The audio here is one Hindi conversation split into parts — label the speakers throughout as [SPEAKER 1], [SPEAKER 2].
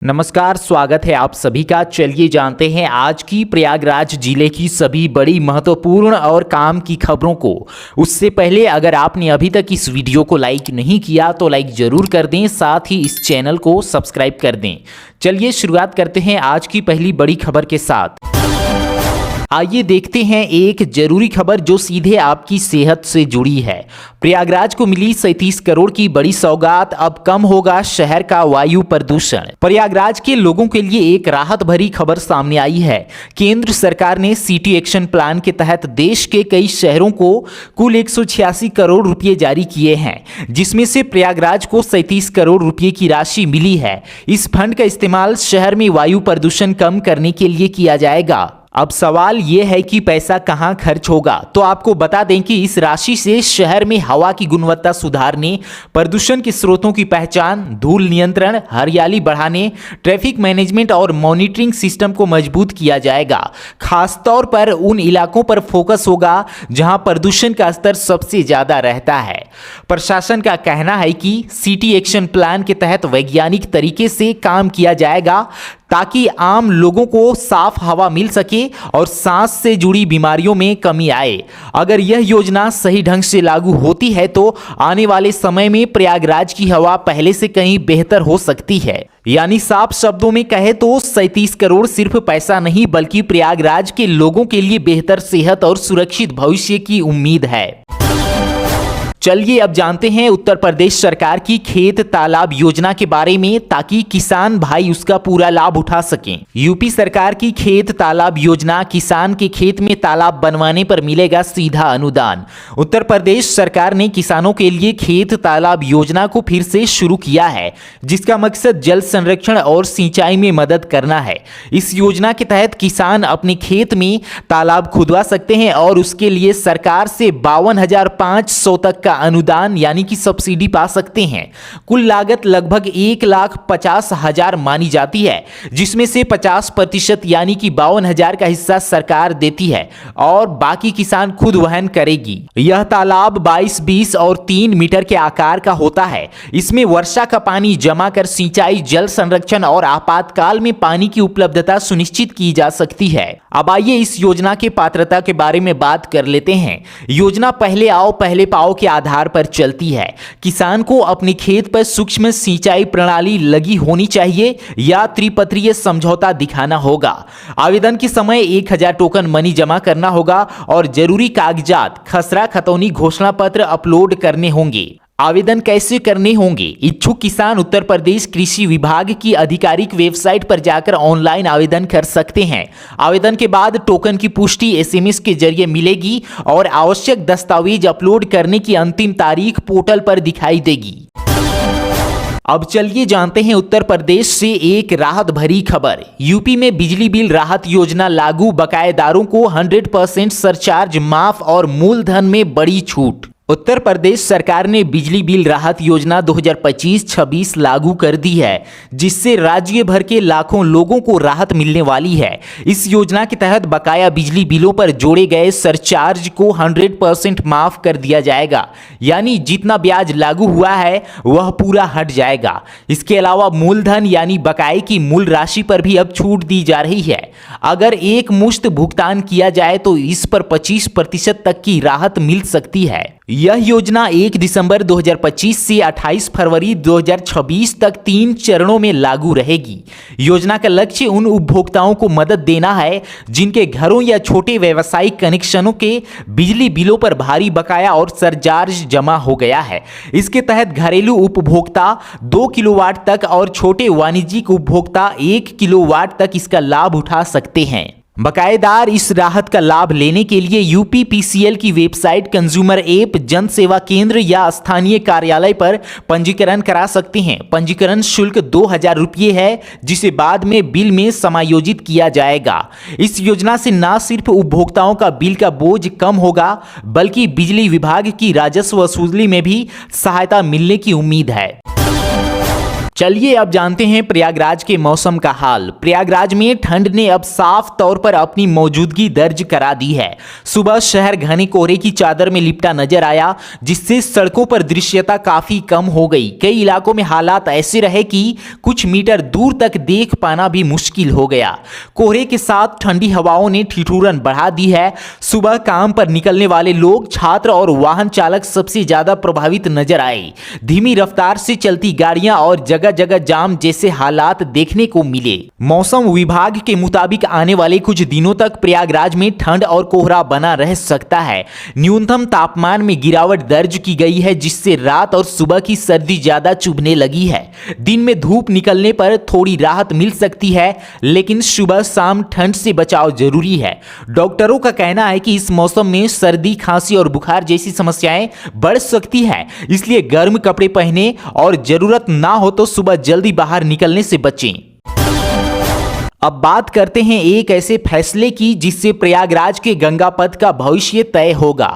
[SPEAKER 1] नमस्कार, स्वागत है आप सभी का। चलिए जानते हैं आज की प्रयागराज जिले की सभी बड़ी महत्वपूर्ण और काम की खबरों को। उससे पहले अगर आपने अभी तक इस वीडियो को लाइक नहीं किया तो लाइक जरूर कर दें, साथ ही इस चैनल को सब्सक्राइब कर दें। चलिए शुरुआत करते हैं आज की पहली बड़ी खबर के साथ। आइए देखते हैं एक जरूरी खबर जो सीधे आपकी सेहत से जुड़ी है। प्रयागराज को मिली 37 करोड़ की बड़ी सौगात, अब कम होगा शहर का वायु प्रदूषण। प्रयागराज के लोगों के लिए एक राहत भरी खबर सामने आई है। केंद्र सरकार ने सिटी एक्शन प्लान के तहत देश के कई शहरों को कुल 186 करोड़ रुपए जारी किए हैं, जिसमें से प्रयागराज को 37 करोड़ रुपए की राशि मिली है। इस फंड का इस्तेमाल शहर में वायु प्रदूषण कम करने के लिए किया जाएगा। अब सवाल ये है कि पैसा कहां खर्च होगा। तो आपको बता दें कि इस राशि से शहर में हवा की गुणवत्ता सुधारने, प्रदूषण के स्रोतों की पहचान, धूल नियंत्रण, हरियाली बढ़ाने, ट्रैफिक मैनेजमेंट और मॉनिटरिंग सिस्टम को मजबूत किया जाएगा। खासतौर पर उन इलाकों पर फोकस होगा जहां प्रदूषण का स्तर सबसे ज्यादा रहता है। प्रशासन का कहना है कि सिटी एक्शन प्लान के तहत वैज्ञानिक तरीके से काम किया जाएगा ताकि आम लोगों को साफ हवा मिल सके और सांस से जुड़ी बीमारियों में कमी आए। अगर यह योजना सही ढंग से लागू होती है तो आने वाले समय में प्रयागराज की हवा पहले से कहीं बेहतर हो सकती है। यानी साफ शब्दों में कहे तो 37 करोड़ सिर्फ पैसा नहीं बल्कि प्रयागराज के लोगों के लिए बेहतर सेहत और सुरक्षित भविष्य की उम्मीद है। चलिए अब जानते हैं उत्तर प्रदेश सरकार की खेत तालाब योजना के बारे में, ताकि किसान भाई उसका पूरा लाभ उठा सकें। यूपी सरकार की खेत तालाब योजना, किसान के खेत में तालाब बनवाने पर मिलेगा सीधा अनुदान। उत्तर प्रदेश सरकार ने किसानों के लिए खेत तालाब योजना को फिर से शुरू किया है, जिसका मकसद जल संरक्षण और सिंचाई में मदद करना है। इस योजना के तहत किसान अपने खेत में तालाब खुदवा सकते हैं और उसके लिए सरकार से 52,500 तक अनुदान यानी कि सब्सिडी पा सकते हैं। कुल लागत लगभग 1,50,000 मानी जाती है, जिसमें से 50% यानी कि 52,000 का हिस्सा सरकार देती है और बाकी किसान खुद वहन करेगी। यह तालाब 22, 20 और 3 मीटर के आकार का होता है। इसमें वर्षा का पानी जमा कर सिंचाई, जल संरक्षण और आपातकाल में पानी की उपलब्धता सुनिश्चित की जा सकती है। अब आइए इस योजना के पात्रता के बारे में बात कर लेते हैं। योजना पहले आओ पहले पाओ के आधार पर चलती है। किसान को अपने खेत पर सूक्ष्म सिंचाई प्रणाली लगी होनी चाहिए या त्रिपत्रीय समझौता दिखाना होगा। आवेदन के समय 1,000 टोकन मनी जमा करना होगा और जरूरी कागजात, खसरा खतौनी घोषणा पत्र अपलोड करने होंगे। आवेदन कैसे करने होंगे? इच्छुक किसान उत्तर प्रदेश कृषि विभाग की आधिकारिक वेबसाइट पर जाकर ऑनलाइन आवेदन कर सकते हैं। आवेदन के बाद टोकन की पुष्टि एसएमएस के जरिए मिलेगी और आवश्यक दस्तावेज अपलोड करने की अंतिम तारीख पोर्टल पर दिखाई देगी। अब चलिए जानते हैं उत्तर प्रदेश से एक राहत भरी खबर। यूपी में बिजली बिल राहत योजना लागू, बकायेदारों को 100% सरचार्ज माफ और मूलधन में बड़ी छूट। उत्तर प्रदेश सरकार ने बिजली बिल राहत योजना 2025-26 लागू कर दी है, जिससे राज्य भर के लाखों लोगों को राहत मिलने वाली है। इस योजना के तहत बकाया बिजली बिलों पर जोड़े गए सरचार्ज को 100% माफ कर दिया जाएगा, यानी जितना ब्याज लागू हुआ है वह पूरा हट जाएगा। इसके अलावा मूलधन यानी बकाये की मूल राशि पर भी अब छूट दी जा रही है। अगर एक मुश्त भुगतान किया जाए तो इस पर 25% तक की राहत मिल सकती है। यह योजना 1 दिसंबर 2025 से 28 फरवरी 2026 तक 3 चरणों में लागू रहेगी। योजना का लक्ष्य उन उपभोक्ताओं को मदद देना है जिनके घरों या छोटे व्यावसायिक कनेक्शनों के बिजली बिलों पर भारी बकाया और सरचार्ज जमा हो गया है। इसके तहत घरेलू उपभोक्ता 2 किलोवाट तक और छोटे वाणिज्यिक उपभोक्ता 1 किलोवाट तक इसका लाभ उठा सकते हैं। बकायेदार इस राहत का लाभ लेने के लिए यूपीपीसीएल की वेबसाइट, कंज्यूमर ऐप, जन सेवा केंद्र या स्थानीय कार्यालय पर पंजीकरण करा सकते हैं। पंजीकरण शुल्क 2,000 रुपये है, जिसे बाद में बिल में समायोजित किया जाएगा। इस योजना से न सिर्फ उपभोक्ताओं का बिल का बोझ कम होगा बल्कि बिजली विभाग की राजस्व वसूली में भी सहायता मिलने की उम्मीद है। चलिए अब जानते हैं प्रयागराज के मौसम का हाल। प्रयागराज में ठंड ने अब साफ तौर पर अपनी मौजूदगी दर्ज करा दी है। सुबह शहर घने कोहरे की चादर में लिपटा नजर आया, जिससे सड़कों पर दृश्यता काफी कम हो गई। कई इलाकों में हालात ऐसे रहे कि कुछ मीटर दूर तक देख पाना भी मुश्किल हो गया। कोहरे के साथ ठंडी हवाओं ने ठिठुरन बढ़ा दी है। सुबह काम पर निकलने वाले लोग, छात्र और वाहन चालक सबसे ज्यादा प्रभावित नजर आए। धीमी रफ्तार से चलती गाड़ियां और जगह जगह जाम जैसे हालात देखने को मिले। मौसम विभाग के मुताबिक आने वाले कुछ दिनों तक प्रयागराज में ठंड और कोहरा बना रह सकता है। न्यूनतम तापमान में गिरावट दर्ज की गई है, जिससे रात और सुबह की सर्दी ज्यादा चुभने लगी है। दिन में धूप निकलने पर थोड़ी राहत मिल सकती है, लेकिन सुबह शाम ठंड से बचाव जरूरी है। डॉक्टरों का कहना है कि इस मौसम में सर्दी, खांसी और बुखार जैसी समस्याएं बढ़ सकती है, इसलिए गर्म कपड़े पहने और जरूरत ना हो तो सुबह जल्दी बाहर निकलने से बचें। अब बात करते हैं एक ऐसे फैसले की जिससे प्रयागराज के गंगा पथ का भविष्य तय होगा।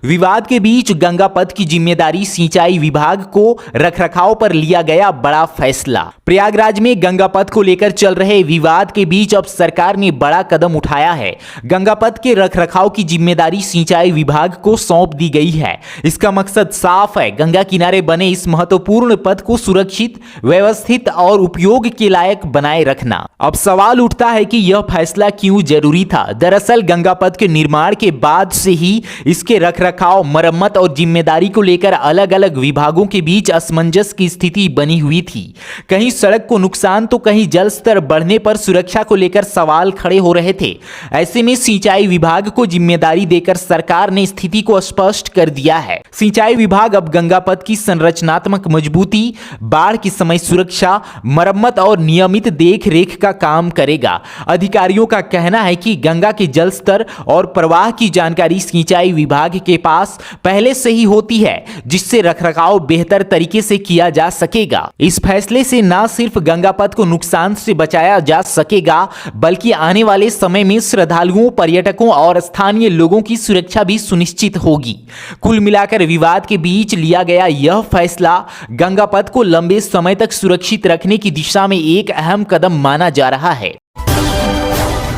[SPEAKER 1] विवाद के बीच गंगा पथ की जिम्मेदारी सिंचाई विभाग को रखरखाव पर लिया गया बड़ा फैसला। प्रयागराज में गंगा पथ को लेकर चल रहे विवाद के बीच अब सरकार ने बड़ा कदम उठाया है। गंगा पथ के रखरखाव की जिम्मेदारी सिंचाई विभाग को सौंप दी गई है। इसका मकसद साफ है, गंगा किनारे बने इस महत्वपूर्ण पथ को सुरक्षित, व्यवस्थित और उपयोग के लायक बनाए रखना। अब सवाल उठता है कि यह फैसला क्यों जरूरी था। दरअसल गंगा पथ के निर्माण के बाद से ही इसके रखरखाव, मरम्मत और जिम्मेदारी को लेकर अलग अलग विभागों के बीच असमंजस की स्थिति बनी हुई थी। कहीं सड़क को नुकसान तो कहीं जल स्तर बढ़ने पर सुरक्षा को लेकर सवाल खड़े हो रहे थे। ऐसे में सिंचाई विभाग को जिम्मेदारी देकर सरकार ने स्थिति को स्पष्ट कर दिया है। सिंचाई विभाग अब गंगा पथ की संरचनात्मक मजबूती, बाढ़ की समय सुरक्षा, मरम्मत और नियमित देख रेख का काम करेगा। अधिकारियों का कहना है कि गंगा के जल स्तर और प्रवाह की जानकारी सिंचाई विभाग के पास पहले से ही होती है, जिससे रखरखाव बेहतर तरीके से किया जा सकेगा। इस फैसले से न सिर्फ गंगा पथ को नुकसान से बचाया जा सकेगा, बल्कि आने वाले समय में श्रद्धालुओं, पर्यटकों और स्थानीय लोगों की सुरक्षा भी सुनिश्चित होगी। कुल मिलाकर विवाद के बीच लिया गया यह फैसला गंगा पथ को लंबे समय तक सुरक्षित रखने की दिशा में एक अहम कदम माना जा रहा है।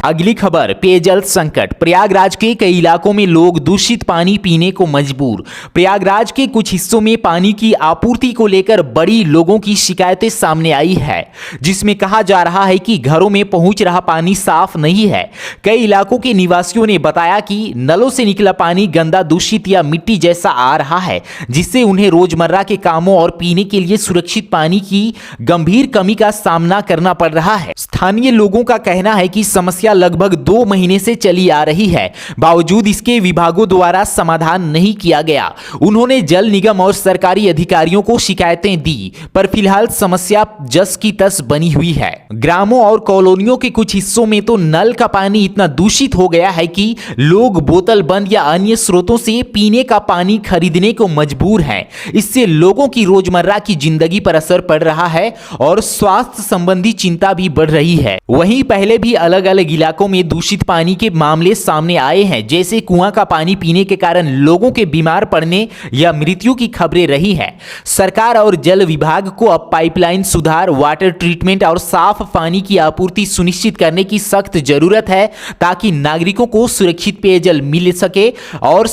[SPEAKER 1] अगली खबर, पेयजल संकट। प्रयागराज के कई इलाकों में लोग दूषित पानी पीने को मजबूर। प्रयागराज के कुछ हिस्सों में पानी की आपूर्ति को लेकर बड़ी लोगों की शिकायतें सामने आई है, जिसमें कहा जा रहा है कि घरों में पहुंच रहा पानी साफ नहीं है। कई इलाकों के निवासियों ने बताया कि नलों से निकला पानी गंदा, दूषित या मिट्टी जैसा आ रहा है, जिससे उन्हें रोजमर्रा के कामों और पीने के लिए सुरक्षित पानी की गंभीर कमी का सामना करना पड़ रहा है। स्थानीय लोगों का कहना है कि समस्या लगभग 2 महीने से चली आ रही है, बावजूद इसके विभागों द्वारा समाधान नहीं किया गया। उन्होंने जल निगम और सरकारी अधिकारियों को शिकायतें दी, पर फिलहाल समस्या जस की तस बनी हुई है। ग्रामों और कॉलोनियों के कुछ हिस्सों में तो नल का पानी इतना दूषित हो गया है कि लोग बोतल बंद या अन्य स्रोतों से पीने का पानी खरीदने को मजबूर हैं। इससे लोगों की रोजमर्रा की जिंदगी पर असर पड़ रहा है और स्वास्थ्य संबंधी चिंता भी बढ़ रही है। वहीं पहले भी अलग अलग इलाकों में दूषित पानी के मामले सामने आए हैं, जैसे कुआं का पानी पीने के कारण लोगों के बीमार पड़ने या मृत्यु की खबरें रही हैं। सरकार और जल विभाग को अब पाइपलाइन सुधार, वाटर ट्रीटमेंट और साफ पानी की आपूर्ति सुनिश्चित करने की सख्त जरूरत है, ताकि नागरिकों को सुरक्षित पेयजल मिल सके। और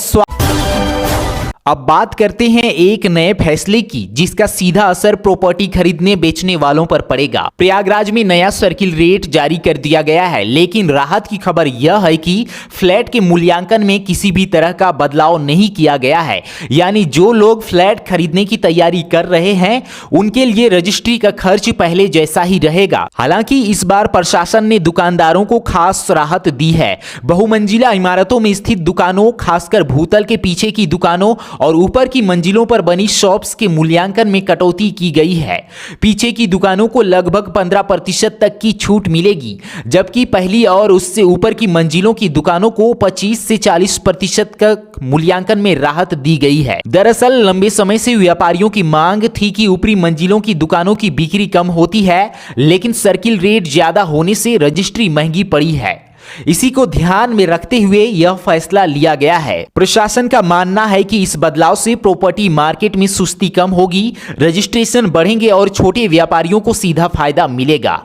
[SPEAKER 1] अब बात करते हैं एक नए फैसले की, जिसका सीधा असर प्रॉपर्टी खरीदने बेचने वालों पर पड़ेगा। प्रयागराज में नया सर्किल रेट जारी कर दिया गया है, लेकिन राहत की खबर यह है कि फ्लैट के मूल्यांकन में किसी भी तरह का बदलाव नहीं किया गया है। यानी जो लोग फ्लैट खरीदने की तैयारी कर रहे हैं, उनके लिए रजिस्ट्री का खर्च पहले जैसा ही रहेगा। हालांकि इस बार प्रशासन ने दुकानदारों को खास राहत दी है। बहुमंजिला इमारतों में स्थित दुकानों, खासकर भूतल के पीछे की दुकानों और ऊपर की मंजिलों पर बनी शॉप्स के मूल्यांकन में कटौती की गई है। पीछे की दुकानों को लगभग 15% तक की छूट मिलेगी, जबकि पहली और उससे ऊपर की मंजिलों की दुकानों को 25 से 40% तक मूल्यांकन में राहत दी गई है। दरअसल लंबे समय से व्यापारियों की मांग थी कि ऊपरी मंजिलों की दुकानों की बिक्री कम होती है, लेकिन सर्किल रेट ज्यादा होने से रजिस्ट्री महंगी पड़ी है। इसी को ध्यान में रखते हुए यह फैसला लिया गया है। प्रशासन का मानना है कि इस बदलाव से प्रॉपर्टी मार्केट में सुस्ती कम होगी, रजिस्ट्रेशन बढ़ेंगे और छोटे व्यापारियों को सीधा फायदा मिलेगा।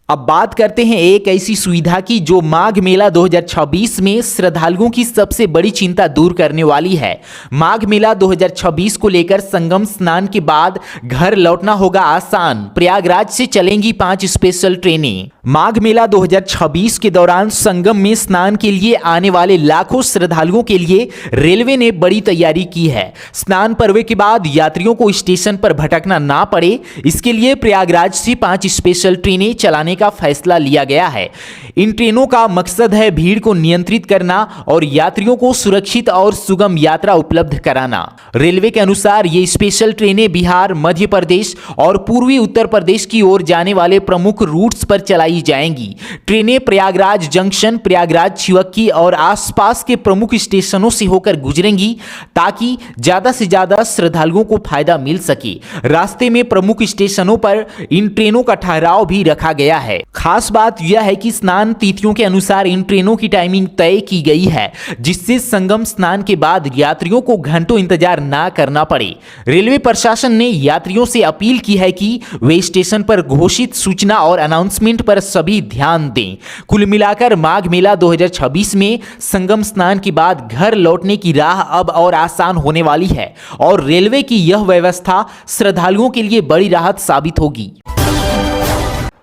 [SPEAKER 1] अब बात करते हैं एक ऐसी सुविधा की जो माघ मेला 2026 में श्रद्धालुओं की सबसे बड़ी चिंता दूर करने वाली है। माघ मेला 2026 को लेकर संगम स्नान के बाद घर लौटना होगा आसान। प्रयागराज से चलेंगी 5 स्पेशल ट्रेनें। माघ मेला 2026 के दौरान संगम में स्नान के लिए आने वाले लाखों श्रद्धालुओं के लिए रेलवे ने बड़ी तैयारी की है। स्नान पर्व के बाद यात्रियों को स्टेशन पर भटकना ना पड़े, इसके लिए प्रयागराज से 5 स्पेशल ट्रेनें चलाने का फैसला लिया गया है। इन ट्रेनों का मकसद है भीड़ को नियंत्रित करना और यात्रियों को सुरक्षित और सुगम यात्रा उपलब्ध कराना। रेलवे के अनुसार ये स्पेशल ट्रेनें बिहार, मध्य प्रदेश और पूर्वी उत्तर प्रदेश की ओर जाने वाले प्रमुख रूट्स पर चलाई जाएंगी। ट्रेनें प्रयागराज जंक्शन, प्रयागराज छिवक्की और आसपास के प्रमुख स्टेशनों से होकर गुजरेंगी ताकि ज्यादा से ज्यादा श्रद्धालुओं को फायदा मिल सके। रास्ते में प्रमुख स्टेशनों पर इन ट्रेनों का ठहराव भी रखा गया है। खास बात यह है कि स्नान तिथियों के अनुसार इन ट्रेनों की टाइमिंग तय की गई है, जिससे संगम स्नान के बाद यात्रियों को घंटों इंतजार ना करना पड़े। रेलवे प्रशासन ने यात्रियों से अपील की है कि वे स्टेशन पर घोषित सूचना और अनाउंसमेंट पर सभी ध्यान दें। कुल मिलाकर माघ मेला 2026 में संगम स्नान के बाद घर लौटने की राह अब और आसान होने वाली है और रेलवे की यह व्यवस्था श्रद्धालुओं के लिए बड़ी राहत साबित होगी।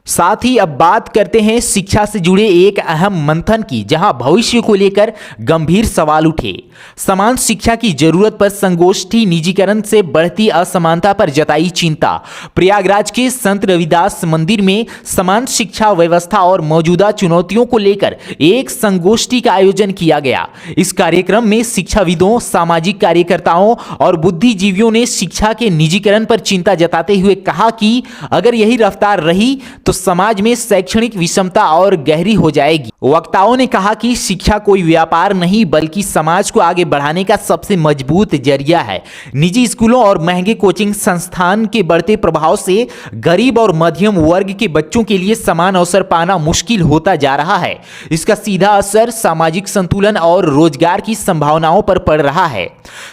[SPEAKER 1] साथ ही अब बात करते हैं शिक्षा से जुड़े एक अहम मंथन की, जहां भविष्य को लेकर गंभीर सवाल उठे। समान शिक्षा की जरूरत पर संगोष्ठी निजीकरण से बढ़ती असमानता पर जताई चिंता। प्रयागराज के संत रविदास मंदिर में समान शिक्षा व्यवस्था और मौजूदा चुनौतियों को लेकर एक संगोष्ठी का आयोजन किया गया। इस कार्यक्रम में शिक्षाविदों, सामाजिक कार्यकर्ताओं और बुद्धिजीवियों ने शिक्षा के निजीकरण पर चिंता जताते हुए कहा कि अगर यही रफ्तार रही तो समाज में शैक्षणिक विषमता और गहरी हो जाएगी। वक्ताओं ने कहा कि शिक्षा कोई व्यापार नहीं बल्कि समाज को आगे बढ़ाने का सबसे मजबूत जरिया है। निजी स्कूलों और महंगे कोचिंग संस्थान के बढ़ते प्रभाव से गरीब और मध्यम वर्ग के बच्चों के लिए समान अवसर पाना मुश्किल होता जा रहा है। इसका सीधा असर सामाजिक संतुलन और रोजगार की संभावनाओं पर पड़ रहा है।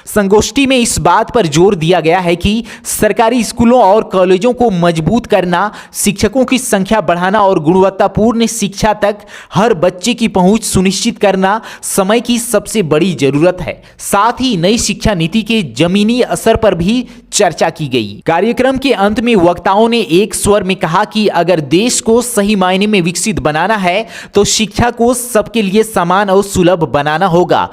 [SPEAKER 1] संगोष्ठी में इस बात पर जोर दिया गया है कि सरकारी स्कूलों और कॉलेजों को मजबूत करना, शिक्षकों की संख्या बढ़ाना और गुणवत्तापूर्ण शिक्षा तक हर बच्चे की पहुंच सुनिश्चित करना समय की सबसे बड़ी जरूरत है। साथ ही नई शिक्षा नीति के जमीनी असर पर भी चर्चा की गई। कार्यक्रम के अंत में वक्ताओं ने एक स्वर में कहा कि अगर देश को सही मायने में विकसित बनाना है तो शिक्षा को सबके लिए समान और सुलभ बनाना होगा।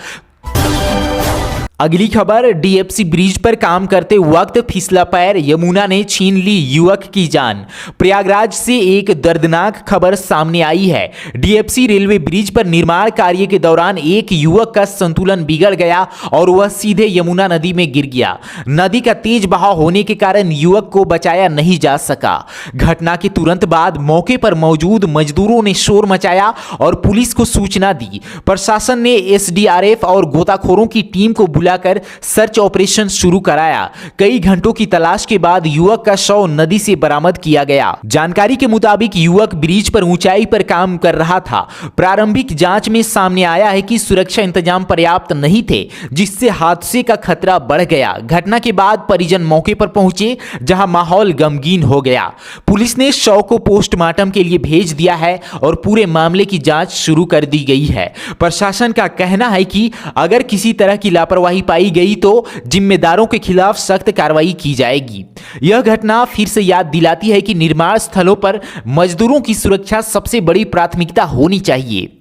[SPEAKER 1] अगली खबर, डीएफसी ब्रिज पर काम करते वक्त फिसला पैर, यमुना ने छीन ली युवक की जान। प्रयागराज से एक दर्दनाक खबर सामने आई है। डीएफसी रेलवे ब्रिज पर निर्माण कार्य के दौरान एक युवक का संतुलन बिगड़ गया और वह सीधे यमुना नदी में गिर गया। नदी का तेज बहाव होने के कारण युवक को बचाया नहीं जा सका। घटना के तुरंत बाद मौके पर मौजूद मजदूरों ने शोर मचाया और पुलिस को सूचना दी। प्रशासन ने एसडीआरएफ और गोताखोरों की टीम को कर सर्च ऑपरेशन शुरू कराया। कई घंटों की तलाश के बाद युवक का शव नदी से बरामद किया गया। जानकारी के मुताबिक युवक ब्रिज पर ऊंचाई पर काम कर रहा था। प्रारंभिक जांच में सामने आया है कि सुरक्षा इंतजाम पर्याप्त नहीं थे, जिससे हादसे का खतरा बढ़ गया। घटना के बाद परिजन मौके पर पहुंचे, जहां माहौल गमगीन हो गया। पुलिस ने शव को पोस्टमार्टम के लिए भेज दिया है और पूरे मामले की जांच शुरू कर दी गई है। प्रशासन का कहना है कि अगर किसी तरह की लापरवाही पाई गई तो जिम्मेदारों के खिलाफ सख्त कार्रवाई की जाएगी। यह घटना फिर से याद दिलाती है कि निर्माण स्थलों पर मजदूरों की सुरक्षा सबसे बड़ी प्राथमिकता होनी चाहिए।